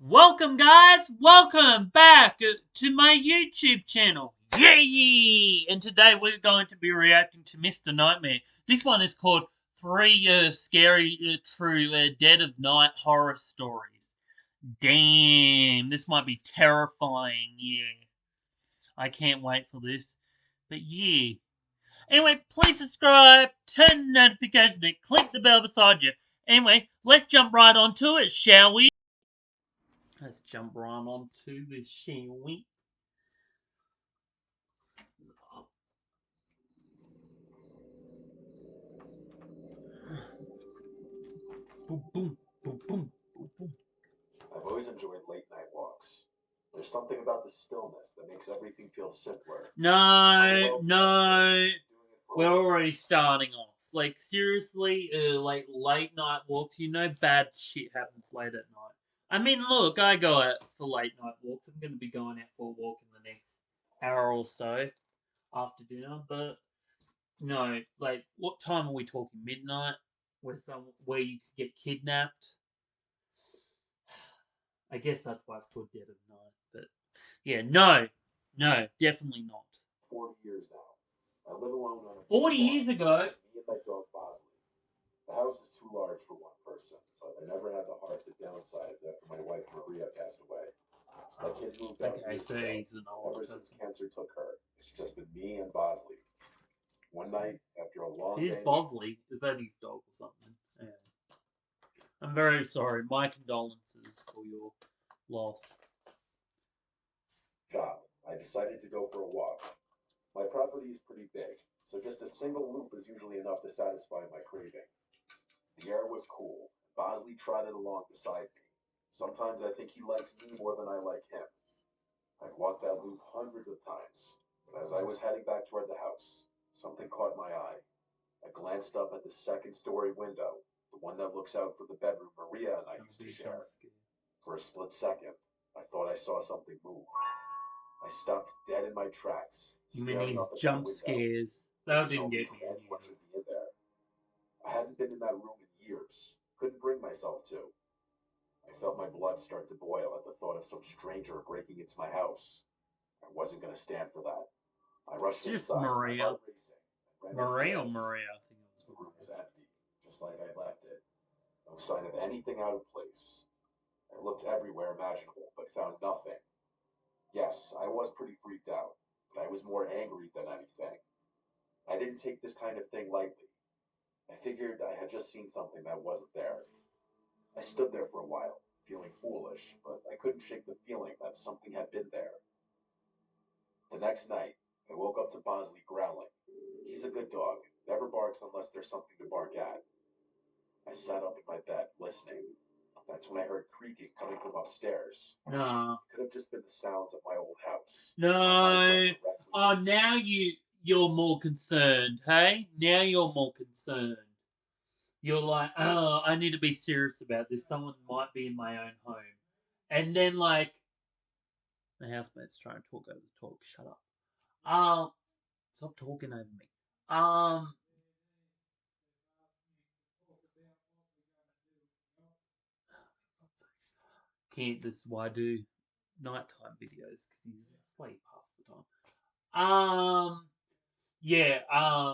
Welcome, guys. Welcome back to my YouTube channel. Yay! And today we're going to be reacting to Mr. Nightmare. This one is called Three Scary True Dead of Night Horror Stories. Damn, this might be terrifying. Yeah, I can't wait for this. But yeah. Anyway, please subscribe, turn the notification, and click the bell beside you. Anyway, let's jump right onto it, shall we? Let's jump right onto this, shall we? Boom, boom, boom, boom, boom, boom. I've always enjoyed late night walks. There's something about the stillness that makes everything feel simpler. No, no. We're already starting off. Like, seriously, like, late night walks, bad shit happens late at night. I mean, look, I go out for late night walks. I'm going to be going out for a walk in the next hour or so after dinner, but no, like, what time are we talking? Midnight? Where you could get kidnapped? I guess that's why it's called Dead of Night. But yeah, no, definitely not. 40 years now. I live alone on a big 40 farm. years ago. It's me and my dog Bosley. The house is too large for one person, but I never had the heart to downsize after my wife Maria passed away. My kids moved out Okay, years so ago. he's an old Ever person. since cancer took her, it's just been me and Bosley. One night, after a long Who's day, Bosley? Is that his dog or something? Yeah. I'm very sorry. My condolences for your loss. shop, I decided to go for a walk. My property is pretty big, so just a single loop is usually enough to satisfy my craving. The air was cool. Bosley trotted along beside me. Sometimes I think he likes me more than I like him. I've walked that loop hundreds of times, but as I was heading back toward the house, something caught my eye. I glanced up at the second story window, the one that looks out for the bedroom Maria and I Gonna used to be a jump share. scare. For a split second, I thought I saw something move. I stopped dead in my tracks, You mean staring these up at that jump window. scares? There That was no didn't get reason me anyone anyway. should be in there. I hadn't been in that room in years. Couldn't bring myself to. I felt my blood start to boil at the thought of some stranger breaking into my house. I wasn't going to stand for that. I rushed It's just inside, my Maria. heart racing, and ran Maria or upstairs. Maria? I think it was The room Maria. was empty, just like I'd left it. No sign of anything out of place. I looked everywhere imaginable, but found nothing. Yes, I was pretty freaked out, but I was more angry than anything. I didn't take this kind of thing lightly. I figured I had just seen something that wasn't there. I stood there for a while, feeling foolish, but I couldn't shake the feeling that something had been there. The next night, I woke up to Bosley growling. He's a good dog, never barks unless there's something to bark at. I sat up in my bed, listening. That's when I heard creaking coming from upstairs. No. It could have just been the sounds of my old house. My mind went No. directly Oh, to now you're more concerned, hey? Now you're more concerned. You're like, oh, I need to be serious about this. Someone might be in my own home. And then, like, my housemate's trying to talk over the talk. Shut up. Stop talking over me. Um, can't. This is why I do nighttime videos because he's asleep half the time. Yeah.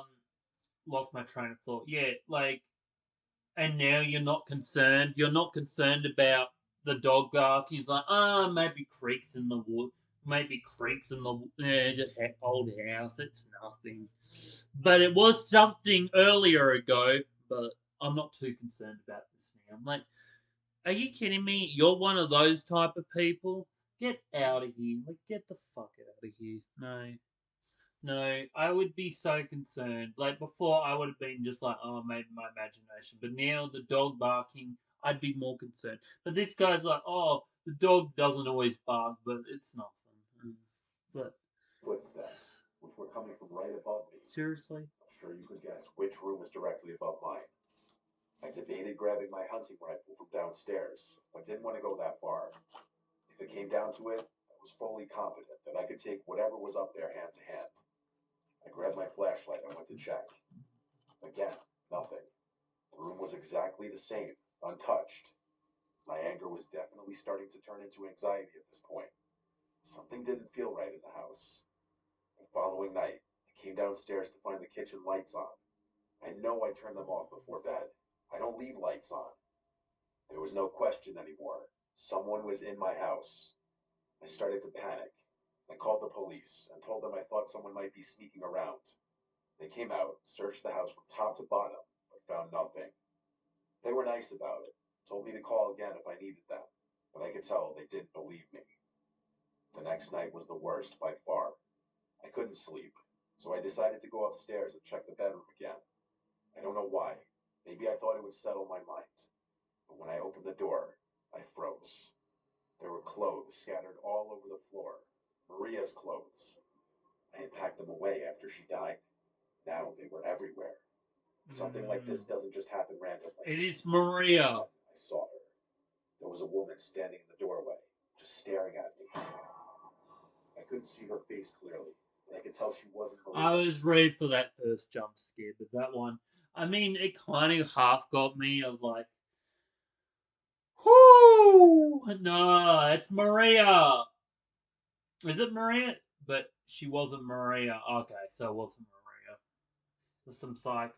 Lost my train of thought. Yeah, like, and now you're not concerned. You're not concerned about the dog bark. He's like, maybe creaks in the wood. Maybe creaks in the old house. It's nothing. But it was something earlier ago. But I'm not too concerned about this now. I'm like, are you kidding me? You're one of those type of people. Get out of here. Like, get the fuck out of here. No. No, I would be so concerned. Like before, I would have been just like, oh, maybe my imagination. But now the dog barking, I'd be more concerned. But this guy's like, oh, the dog doesn't always bark, but it's nothing. So footsteps, which were coming from right above me. seriously, I'm sure you could guess which room was directly above mine. I debated grabbing my hunting rifle from downstairs, but didn't want to go that far. If it came down to it, I was fully confident that I could take whatever was up there hand to hand. I grabbed my flashlight and went to check. Again, nothing. The room was exactly the same, untouched. My anger was definitely starting to turn into anxiety at this point. Something didn't feel right in the house. The following night, I came downstairs to find the kitchen lights on. I know I turned them off before bed. I don't leave lights on. There was no question anymore. Someone was in my house. I started to panic. I called the police and told them I thought someone might be sneaking around. They came out, searched the house from top to bottom, but found nothing. They were nice about it, told me to call again if I needed them, but I could tell they didn't believe me. The next night was the worst by far. I couldn't sleep, so I decided to go upstairs and check the bedroom again. I don't know why. Maybe I thought it would settle my mind. But when I opened the door, I froze. There were clothes scattered all over the floor. Maria's clothes. I had packed them away after she died. Now they were everywhere. Something like this doesn't just happen randomly. It is Maria. I saw her. There was a woman standing in the doorway, just staring at me. I couldn't see her face clearly, but I could tell she wasn't I Maria. was ready for that first jump scare, but that one, I mean, it kind of half got me. I was like, whoo, no, it's Maria. Is it Maria? But she wasn't Maria. Okay, so it wasn't Maria. There's some psycho.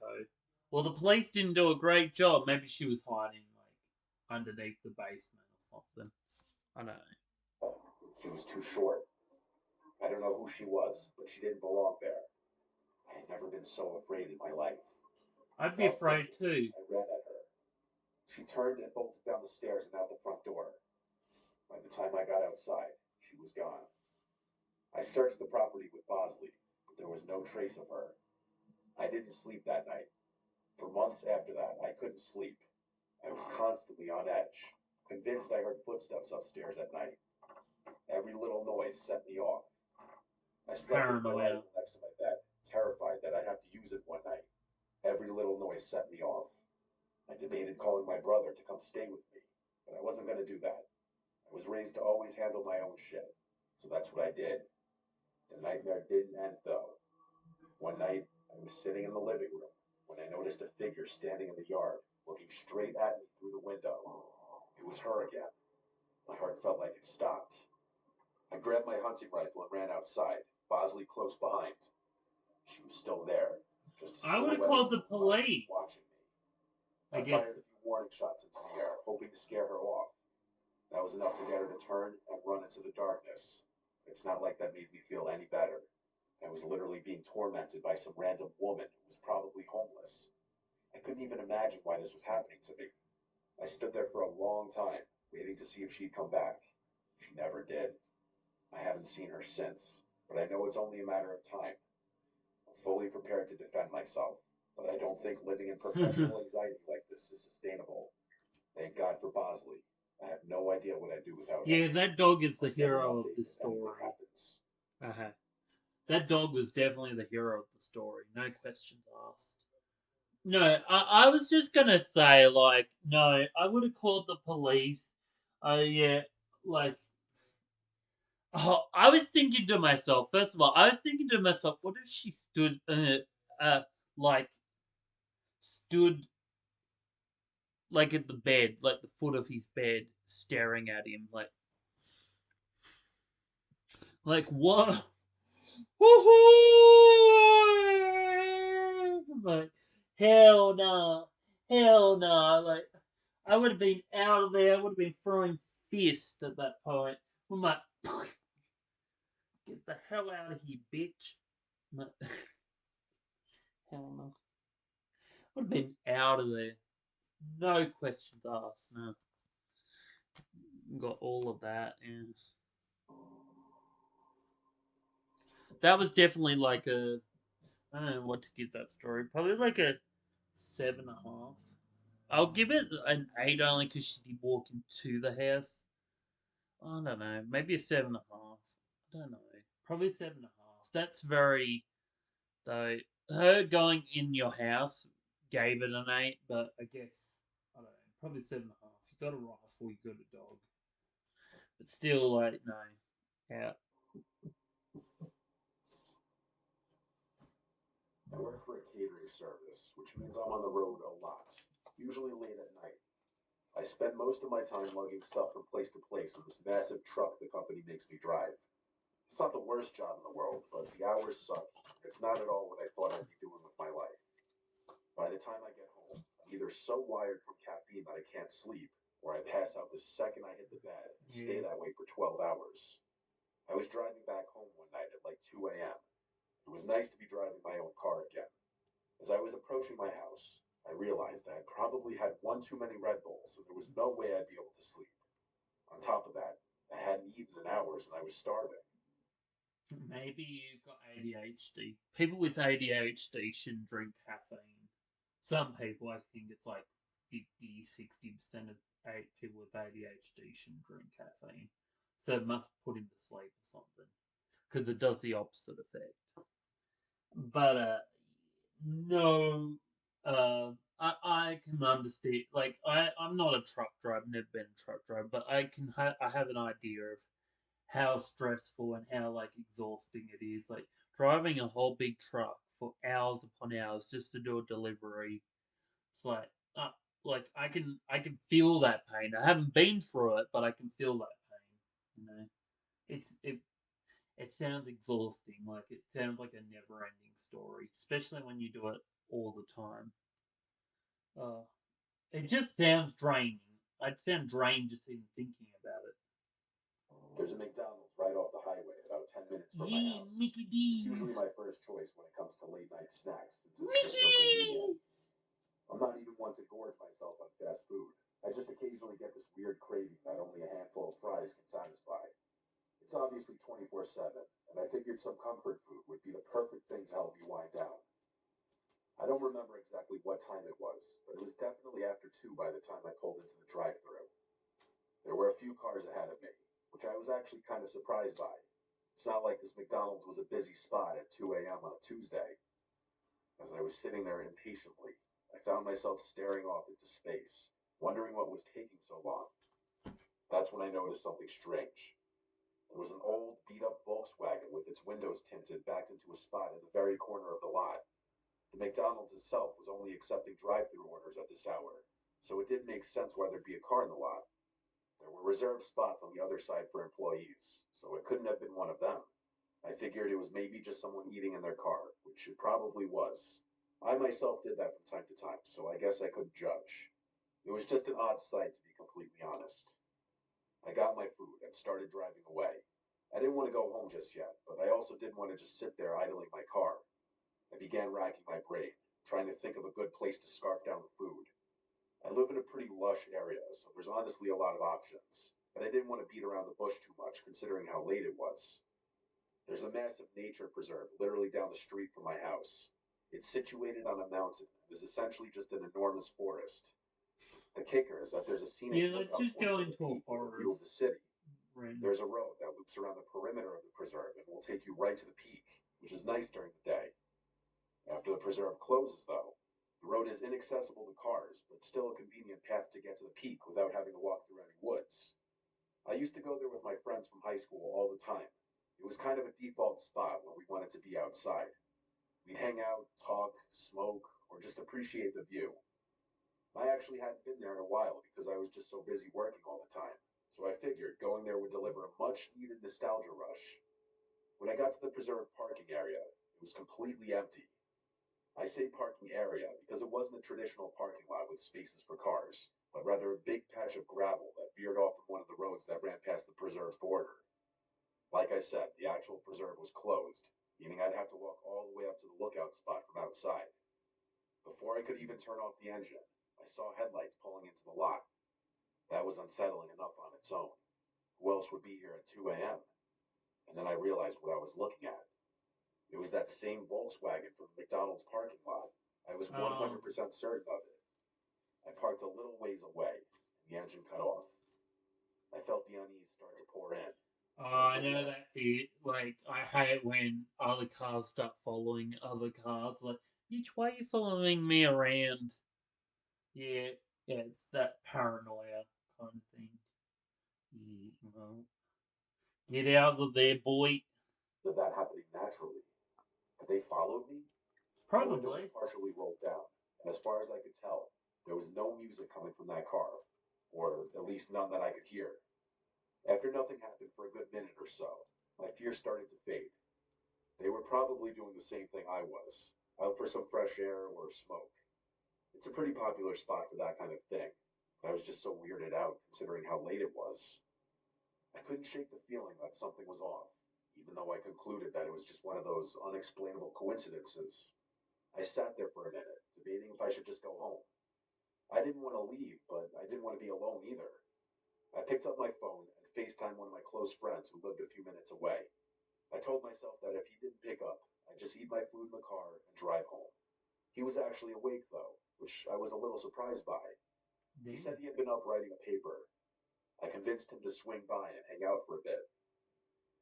Well, the police didn't do a great job. Maybe she was hiding, like, underneath the basement or something. I don't know. She was too short. I don't know who she was, but she didn't belong there. I had never been so afraid in my life. I'd be Without afraid thinking, too. I ran at her. She turned and bolted down the stairs and out the front door. By the time I got outside, she was gone. I searched the property with Bosley, but there was no trace of her. I didn't sleep that night. For months after that, I couldn't sleep. I was constantly on edge, convinced I heard footsteps upstairs at night. Every little noise set me off. I slept with my Paranoia. rifle next to my bed, terrified that I'd have to use it one night. Every little noise set me off. I debated calling my brother to come stay with me, but I wasn't going to do that. I was raised to always handle my own shit, so that's what I did. The nightmare didn't end though. One night, I was sitting in the living room when I noticed a figure standing in the yard, looking straight at me through the window. It was her again. My heart felt like it stopped. I grabbed my hunting rifle and ran outside, Bosley close behind. She was still there, just a I would have silhouette called in the the moonlight, police. watching me. I I guess. fired a few warning shots into the air, hoping to scare her off. That was enough to get her to turn and run into the darkness. It's not like that made me feel any better. I was literally being tormented by some random woman who was probably homeless. I couldn't even imagine why this was happening to me. I stood there for a long time, waiting to see if she'd come back. She never did. I haven't seen her since, but I know it's only a matter of time. I'm fully prepared to defend myself, but I don't think living in perpetual anxiety like this is sustainable. Thank God for Bosley. I have no idea what I'd do without him. Yeah, that dog is the I'll send an hero of update the if anything story. happens. Uh-huh. That dog was definitely the hero of the story. No questions asked. No, I was just gonna say, like, no, I would have called the police. Yeah, like, oh, I was thinking to myself, first of all, I was thinking to myself, what if she stood, like, stood, like, at the bed, like, the foot of his bed, staring at him, like, what? Woohoo! Like, hell no. Hell no. Like, I would have been out of there. I would have been throwing fists at that point. I'm like, get the hell out of here, bitch. I'm like, hell no. I would have been out of there. No questions asked. No. Got all of that. And that was definitely like a. I don't know what to give that story. Probably like a 7.5. I'll give it an 8 only because she did walk into the house. I don't know. Maybe a 7.5. I don't know. Probably 7.5. That's very, though. Her going in your house gave it an 8, but I guess, I don't know. Probably 7.5. You got a rifle, you got a dog. But still, like, no. Yeah. I work for a catering service, which means I'm on the road a lot, usually late at night. I spend most of my time lugging stuff from place to place in this massive truck the company makes me drive. It's not the worst job in the world, but the hours suck. It's not at all what I thought I'd be doing with my life. By the time I get home, I'm either so wired from caffeine that I can't sleep, or I pass out the second I hit the bed and stay Yeah. that way for 12 hours. I was driving back home one night at like 2 a.m. It was nice to be driving my own car again. As I was approaching my house, I realized I had probably had one too many Red Bulls, and there was no way I'd be able to sleep. On top of that, I hadn't eaten in hours and I was starving. Maybe you've got ADHD. People with ADHD shouldn't drink caffeine. Some people, I think it's like 50, 60% of people with ADHD shouldn't drink caffeine. So it must put him to sleep or something. Because it does the opposite effect. But no, I can understand. Like I'm not a truck driver, never been a truck driver, but I have an idea of how stressful and how like exhausting it is. Like driving a whole big truck for hours upon hours just to do a delivery. It's uh, like I can feel that pain. I haven't been through it, but I can feel that pain. You know, it it sounds exhausting. Like it sounds like a never-ending story, especially when you do it all the time. Uh, it just sounds draining. I'd sound drained just even thinking about it. There's a McDonald's right off the highway, about 10 minutes from my Yeah, house. Mickey It's usually D's. my first choice when it comes to late night snacks, since it's just so convenient. Mickey. I'm not even one to gorge myself on fast food. I just occasionally get this weird craving that only a handful of fries can satisfy. It's obviously 24/7, and I figured some comfort food would be the perfect thing to help me wind down. I don't remember exactly what time it was, but it was definitely after 2 by the time I pulled into the drive thru. There were a few cars ahead of me, which I was actually kind of surprised by. It's not like this McDonald's was a busy spot at 2 a.m. on a Tuesday. As I was sitting there impatiently, I found myself staring off into space, wondering what was taking so long. That's when I noticed something strange. There was an old, beat up Volkswagen with its windows tinted backed into a spot in the very corner of the lot. The McDonald's itself was only accepting drive through orders at this hour, so it didn't make sense why there'd be a car in the lot. There were reserved spots on the other side for employees, so it couldn't have been one of them. I figured it was maybe just someone eating in their car, which it probably was. I myself did that from time to time, so I guess I couldn't judge. It was just an odd sight, to be completely honest. I got my food and started driving away. I didn't want to go home just yet, but I also didn't want to just sit there idling my car. I began racking my brain, trying to think of a good place to scarf down the food. I live in a pretty lush area, so there's honestly a lot of options, but I didn't want to beat around the bush too much considering how late it was. There's a massive nature preserve literally down the street from my house. It's situated on a mountain and is essentially just an enormous forest. The kicker is that there's a scenic Yeah, let's lookout just point go to the into a peak with a view of forest. the city. Random. There's a road that loops around the perimeter of the preserve and will take you right to the peak, which is nice during the day. After the preserve closes, though, the road is inaccessible to cars, but still a convenient path to get to the peak without having to walk through any woods. I used to go there with my friends from high school all the time. It was kind of a default spot when we wanted to be outside. We'd hang out, talk, smoke, or just appreciate the view. I actually hadn't been there in a while because I was just so busy working all the time, so I figured going there would deliver a much needed nostalgia rush. When I got to the preserve parking area, it was completely empty. I say parking area because it wasn't a traditional parking lot with spaces for cars, but rather a big patch of gravel that veered off from one of the roads that ran past the preserve's border. Like I said, the actual preserve was closed, meaning I'd have to walk all the way up to the lookout spot from outside. Before I could even turn off the engine, I saw headlights pulling into the lot. That was unsettling enough on its own. Who else would be here at 2 a.m.? And then I realized what I was looking at. It was that same Volkswagen from the McDonald's parking lot. I was Oh, 100% certain of it. I parked a little ways away, and the engine cut off. I felt the unease start to pour in. Then I know midnight. that fear. Like, I hate when other cars start following other cars. Like, which way are you following me around? Yeah, yeah, it's that paranoia kind of thing. Yeah, well, get out of there, boy. Of that happening naturally. Had they followed me? My window was Probably. partially rolled down, and as far as I could tell, there was no music coming from that car. or at least none that I could hear. After nothing happened for a good minute or so, my fear started to fade. They were probably doing the same thing I was, out for some fresh air or smoke. It's a pretty popular spot for that kind of thing. I was just so weirded out considering how late it was. I couldn't shake the feeling that something was off, even though I concluded that it was just one of those unexplainable coincidences. I sat there for a minute, debating if I should just go home. I didn't want to leave, but I didn't want to be alone either. I picked up my phone and FaceTimed one of my close friends who lived a few minutes away. I told myself that if he didn't pick up, I'd just eat my food in the car and drive home. He was actually awake, though, which I was a little surprised by. He Damn. said he had been up writing a paper. I convinced him to swing by and hang out for a bit.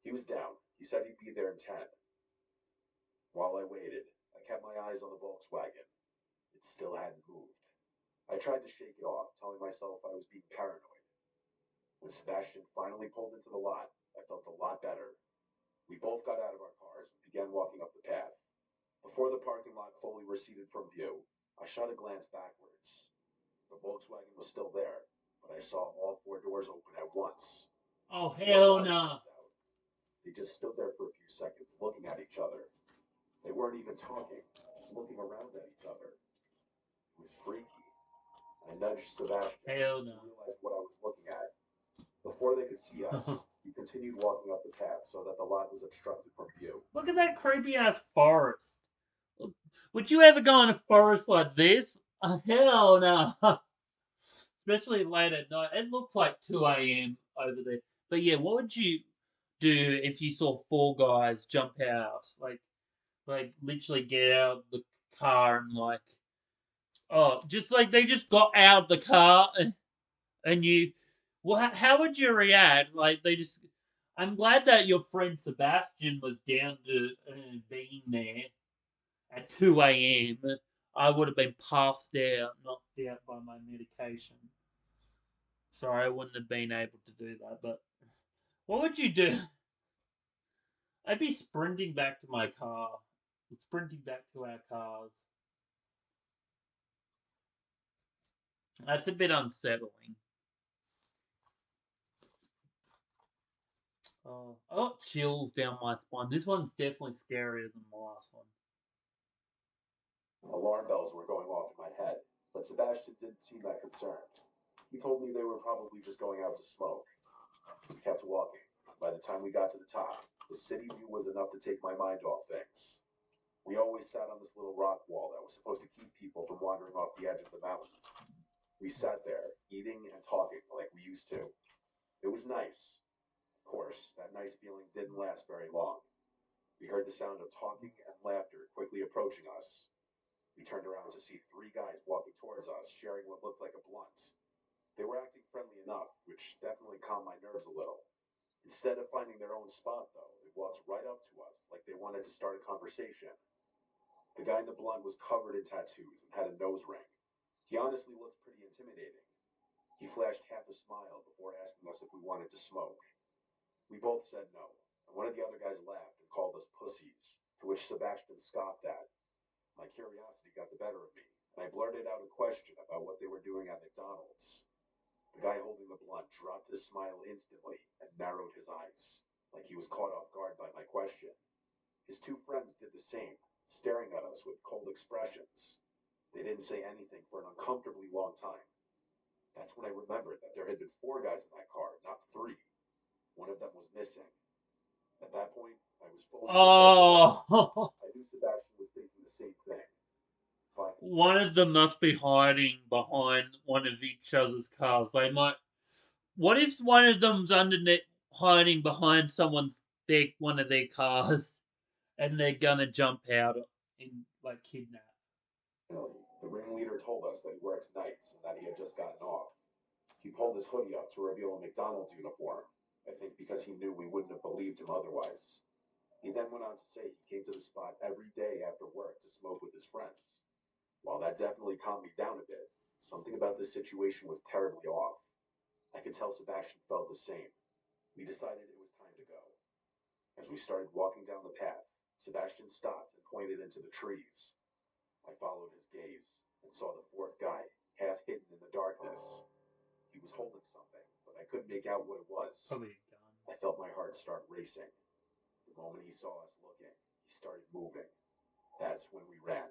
He was down. He said he'd be there in 10. While I waited, I kept my eyes on the Volkswagen. It still hadn't moved. I tried to shake it off, telling myself I was being paranoid. When Sebastian finally pulled into the lot, I felt a lot better. We both got out of our cars and began walking up the path. Before the parking lot fully receded from view, I shot a glance backwards. The Volkswagen was still there, but I saw all four doors open at once. Oh One hell guy no. stepped out. They just stood there for a few seconds, looking at each other. They weren't even talking, just looking around at each other. It was freaky. I nudged Sebastian Hell and no. realized what I was looking at. Before they could see us, we continued walking up the path so that the lot was obstructed from view. Look at that creepy ass forest. Would you ever go in a forest like this? Hell no. Especially late at night. It looks like 2 a.m. over there. But yeah, what would you do if you saw four guys jump out? Like literally get out of the car and like, oh, just like they just got out of the car and you, well, how would you react? Like they just, I'm glad that your friend Sebastian was down to being there at 2 a.m. I would have been passed out, knocked out by my medication. Sorry, I wouldn't have been able to do that. But what would you do? I'd be sprinting back to my car, sprinting back to our cars. That's a bit unsettling. Oh, chills down my spine. This one's definitely scarier than the last one. Alarm bells were going off in my head, but Sebastian didn't seem that concerned. He told me they were probably just going out to smoke. We kept walking. By the time we got to the top, the city view was enough to take my mind off things. We always sat on this little rock wall that was supposed to keep people from wandering off the edge of the mountain. We sat there, eating and talking like we used to. It was nice. Of course, that nice feeling didn't last very long. We heard the sound of talking and laughter quickly approaching us. We turned around to see three guys walking towards us, sharing what looked like a blunt. They were acting friendly enough, which definitely calmed my nerves a little. Instead of finding their own spot, though, they walked right up to us like they wanted to start a conversation. The guy in the blunt was covered in tattoos and had a nose ring. He honestly looked pretty intimidating. He flashed half a smile before asking us if we wanted to smoke. We both said no, and one of the other guys laughed and called us pussies, to which Sebastian scoffed at. My curiosity got the better of me, and I blurted out a question about what they were doing at McDonald's. The guy holding the blunt dropped his smile instantly and narrowed his eyes, like he was caught off guard by my question. His two friends did the same, staring at us with cold expressions. They didn't say anything for an uncomfortably long time. That's when I remembered that there had been four guys in that car, not three. One of them was missing. At that point, I was fully prepared to go. Oh, I knew Sebastian was thinking the same thing. Fine. one of them must be hiding behind one of each other's cars. They might. What if one of them's underneath, hiding behind one of their cars, and they're gonna jump out and like kidnap? The ringleader told us that he works nights and that he had just gotten off. He pulled his hoodie up to reveal a McDonald's uniform, I think because he knew we wouldn't have believed him otherwise. He then went on to say he came to the spot every day after work to smoke with his friends. While that definitely calmed me down a bit, something about this situation was terribly off. I could tell Sebastian felt the same. We decided it was time to go. As we started walking down the path, Sebastian stopped and pointed into the trees. I followed his gaze and saw the fourth guy, half hidden in the darkness. He He was holding something, but I couldn't make out what it was. Probably a gun. I felt my heart start racing. The moment he saw us looking, he started moving. That's when we ran.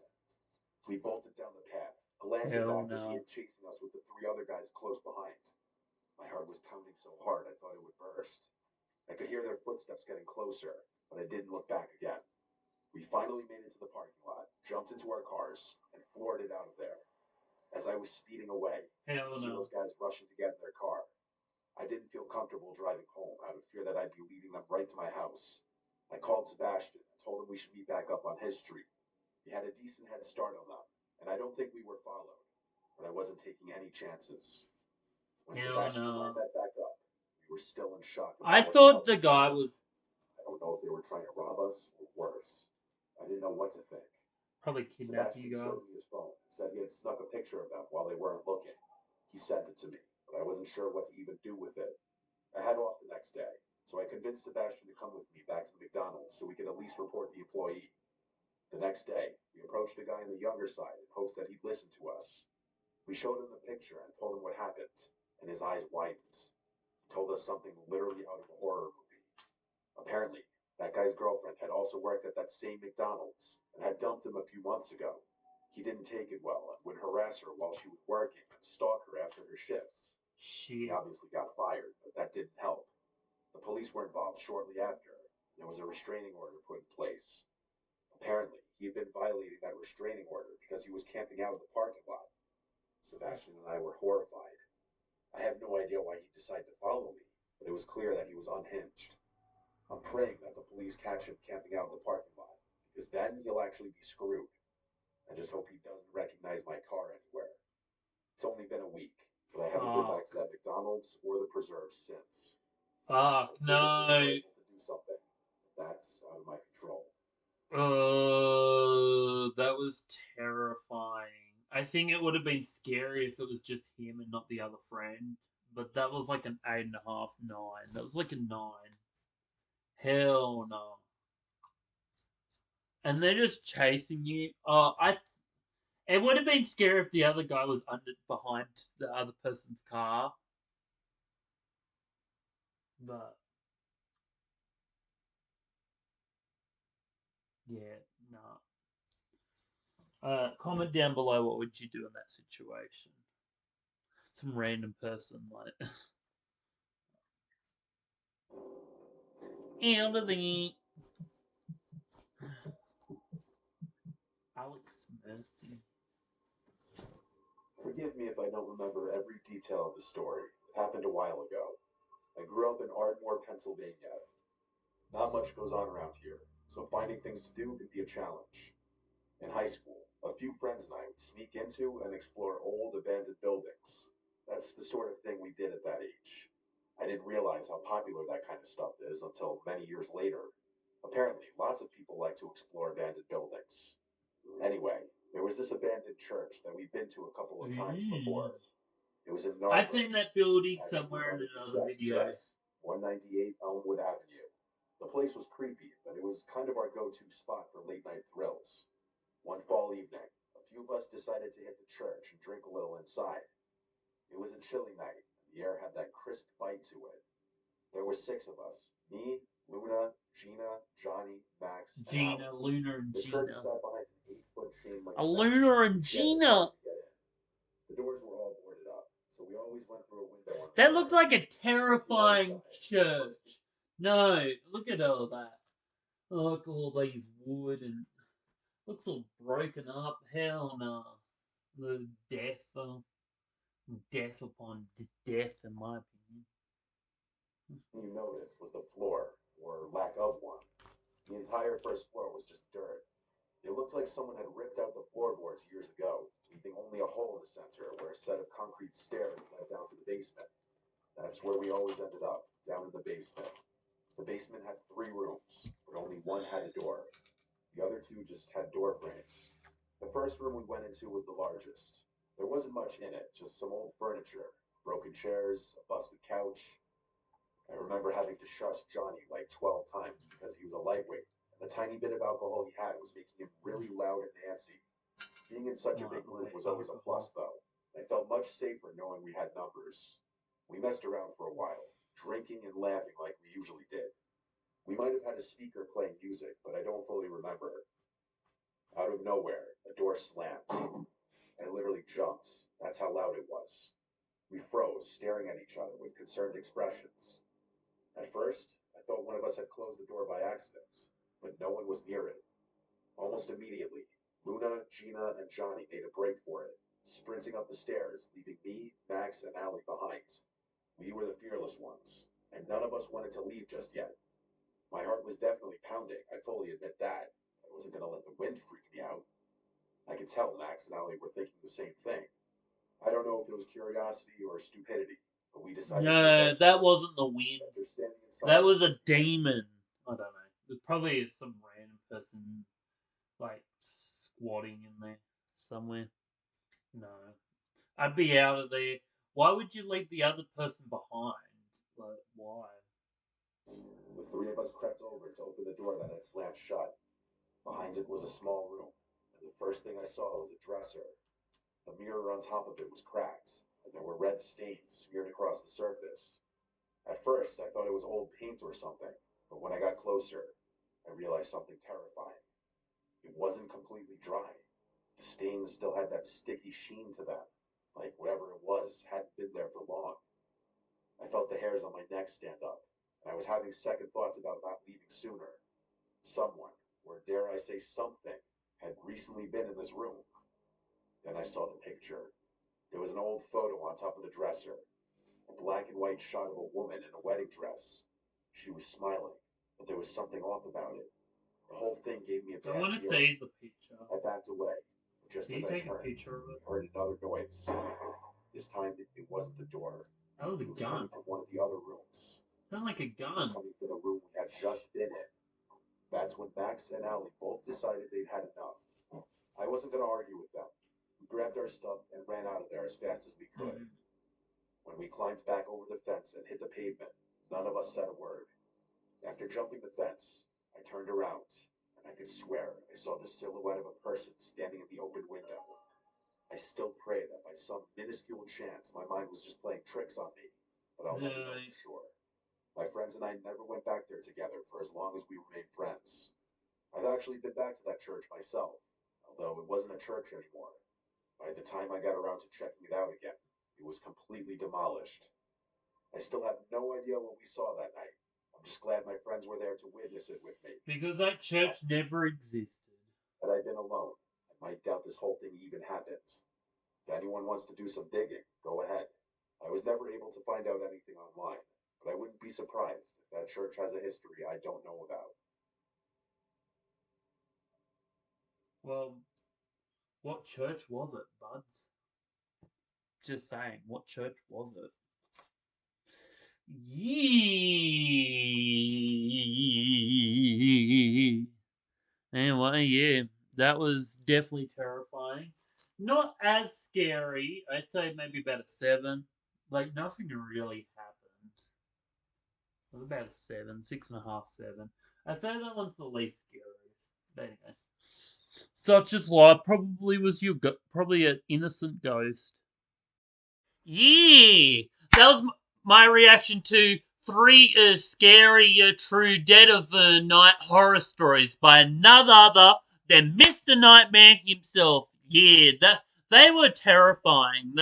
We bolted down the path, glancing Hell back to see no. him chasing us with the three other guys close behind. My heart was pounding so hard I thought it would burst. I could hear their footsteps getting closer, but I didn't look back again. We finally made it to the parking lot, jumped into our cars, and floored it out of there. As I was speeding away, I Hell could see no. those guys rushing to get in their car. I didn't feel comfortable driving home out of fear that I'd be leading them right to my house. I called Sebastian and told him we should meet back up on his street. He had a decent head start on them, and I don't think we were followed, but I wasn't taking any chances. When Hell Sebastian and I no. met back up, we were still in shock I about what thought the the hell guy had happened. was I don't know if they were trying to rob us or worse. I didn't know what to think. probably kidnapping Sebastian you guys. showed me his phone and said he had snuck a picture of them while they weren't looking. He sent it to me, but I wasn't sure what to even do with it. I had off the next day, so I convinced Sebastian to come with me back to the McDonald's so we could at least report the employee. The next day, we approached the guy on the younger side in hopes that he'd listen to us. We showed him the picture and told him what happened, and his eyes widened. He told us something literally out of a horror movie. Apparently, that guy's girlfriend had also worked at that same McDonald's and had dumped him a few months ago. He didn't take it well and would harass her while she was working and stalk her after her shifts. He Shit. obviously got fired, but that didn't help. The police were involved shortly after, and there was a restraining order put in place. Apparently, he had been violating that restraining order because he was camping out in the parking lot. Sebastian and I were horrified. I have no idea why he decided to follow me, but it was clear that he was unhinged. I'm praying that the police catch him camping out in the parking lot, because then he'll actually be screwed. I just hope he doesn't recognize my car anywhere. It's only been a week, but I haven't been back to that McDonald's or the preserves since. Fuck I pray the police no. are able to do something. That's out of my control. That was terrifying. I think it would have been scary if it was just him and not the other friend. But that was like an 8.5, 9. That was like a 9. Hell no. And they're just chasing you. It would have been scary if the other guy was behind the other person's car. But yeah, no. Comment down below what would you do in that situation. Some random person like out of the Alex Murphy. Forgive me if I don't remember every detail of the story. It happened a while ago. I grew up in Ardmore, Pennsylvania. Not much goes on around here, so finding things to do can be a challenge. In high school, a few friends and I would sneak into and explore old abandoned buildings. That's the sort of thing we did at that age. I didn't realize how popular that kind of stuff is until many years later. Apparently, lots of people like to explore abandoned buildings. Anyway, there was this abandoned church that we'd been to a couple of times before. It was in I've Narberth, seen that building actually somewhere in under the another exact video. address, 198 Elmwood Avenue. The place was creepy, but it was kind of our go-to spot for late-night thrills. One fall evening, a few of us decided to hit the church and drink a little inside. It was a chilly night, and the air had that crisp bite to it. There were 6 of us: me, Luna, Gina, Johnny, Max, and Gina, Alan. Lunar, and The church Gina. sat behind an 8-foot chain link A fence. Lunar and Yes, it's Gina. hard to get in. The doors were all boarded up, so we always went through a window on the That side. looked like a Once terrifying you're outside, church. No, look at all that. Look at all these wood and looks all broken up. Hell no. The death upon death, in my opinion. you noticed was the floor, or lack of one. The entire first floor was just dirt. It looked like someone had ripped out the floorboards years ago, leaving only a hole in the center where a set of concrete stairs led down to the basement. That's where we always ended up, down in the basement. The basement had 3 rooms, but only one had a door. The other 2 just had door frames. The first room we went into was the largest. There wasn't much in it, just some old furniture, broken chairs, a busted couch. I remember having to shush Johnny like 12 times because he was a lightweight, and the tiny bit of alcohol he had was making him really loud and antsy. Being in such a big group was always a plus, though. I felt much safer knowing we had numbers. We messed around for a while, drinking and laughing like we usually did. We might have had a speaker playing music, but I don't fully remember. Out of nowhere, a door slammed. I literally jumped. That's how loud it was. We froze, staring at each other with concerned expressions. At first, I thought one of us had closed the door by accident, but no one was near it. Almost immediately, Luna, Gina, and Johnny made a break for it, sprinting up the stairs, leaving me, Max, and Allie behind. We were the fearless ones, and none of us wanted to leave just yet. My heart was definitely pounding, I fully admit that. I wasn't going to let the wind freak me out. I could tell Max and Allie were thinking the same thing. I don't know if it was curiosity or stupidity, but we decided to No, invest. that wasn't the wind. After standing in That silence was for a a few minutes, demon. I don't know. It probably is some random person, like, squatting in there somewhere. No. I'd be out of there. Why would you leave the other person behind? Like, why? the three of us crept over to open the door that had slammed shut. Behind it was a small room, and the first thing I saw was a dresser. The mirror on top of it was cracked, and there were red stains smeared across the surface. At first, I thought it was old paint or something, but when I got closer, I realized something terrifying. It wasn't completely dry. The stains still had that sticky sheen to them, like whatever it was hadn't been there for long. I felt the hairs on my neck stand up, and I was having second thoughts about not leaving sooner. Someone, or dare I say something, had recently been in this room. Then I saw the picture. There was an old photo on top of the dresser, a black and white shot of a woman in a wedding dress. She was smiling, but there was something off about it. The whole thing gave me a I bad want to feeling. see the picture. I backed away. Just Can as you I take a turned, picture of it? I heard another noise. This time it wasn't the door. That was a It was gun. coming from one of the other rooms. Sounded like a It was gun. coming from the room we had just been in. That's when Max and Allie both decided they'd had enough. I wasn't going to argue with them. We grabbed our stuff and ran out of there as fast as we could. Mhm. When we climbed back over the fence and hit the pavement, none of us said a word. After jumping the fence, I turned around, and I could swear I saw the silhouette of a person standing in the open window. I still pray that by some minuscule chance my mind was just playing tricks on me, but I'll never know for sure. My friends and I never went back there together for as long as we remained friends. I've actually been back to that church myself, although it wasn't a church anymore. By the time I got around to checking it out again, it was completely demolished. I still have no idea what we saw that night. I'm just glad my friends were there to witness it with me. Because that church never existed. Had I been alone, I might doubt this whole thing even happened. If anyone wants to do some digging, go ahead. I was never able to find out anything online, but I wouldn't be surprised if that church has a history I don't know about. Well, what church was it, buds? Just saying, what church was it? Yeah. Anyway, yeah, that was definitely terrifying. Not as scary. I'd say maybe about a 7. Like, nothing really happened. It was about a 7, 6.5, 7. I'd say that one's the least scary. But anyway. Such as life probably was probably an innocent ghost. Yeah, that was my reaction to 3 scary, true dead of the night horror stories by none other than Mr. Nightmare himself. Yeah, that they were terrifying.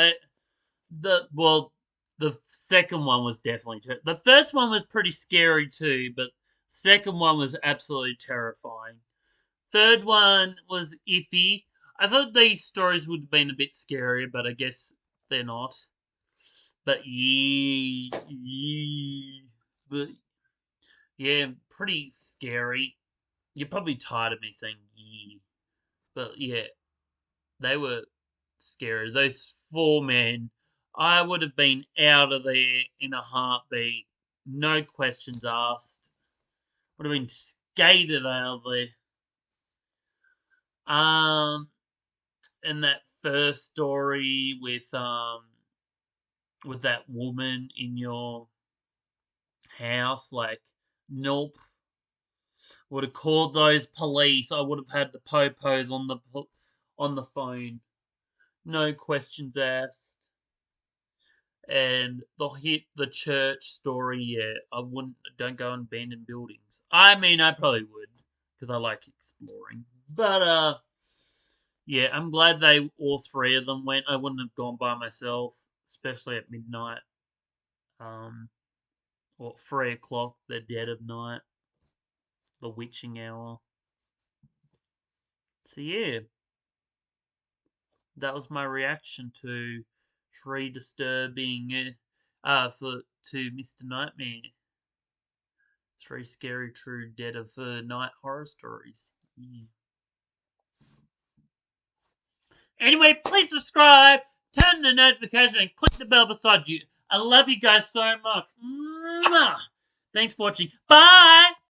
The second one was definitely the first one was pretty scary too, but second one was absolutely terrifying. Third one was iffy. I thought these stories would have been a bit scarier, but I guess they're not. But but yeah, pretty scary. You're probably tired of me saying yeah, but yeah, they were scary. Those 4 men, I would have been out of there in a heartbeat, no questions asked. Would have been skated out of there. And that first story with that woman in your house, like, nope. Would have called those police. I would have had the popos on the phone. No questions asked. And the church story, yeah, don't go in abandoned buildings. I mean, I probably would, because I like exploring. But, yeah, I'm glad all three of them went. I wouldn't have gone by myself, especially at midnight. Um, or 3 o'clock, the dead of night, the witching hour. So, yeah, that was my reaction to Three Disturbing, to Mr. Nightmare. Three Scary True Dead of the Night horror stories. Yeah. Anyway, please subscribe, turn the notification, and click the bell beside you. I love you guys so much. Mwah! Thanks for watching. Bye!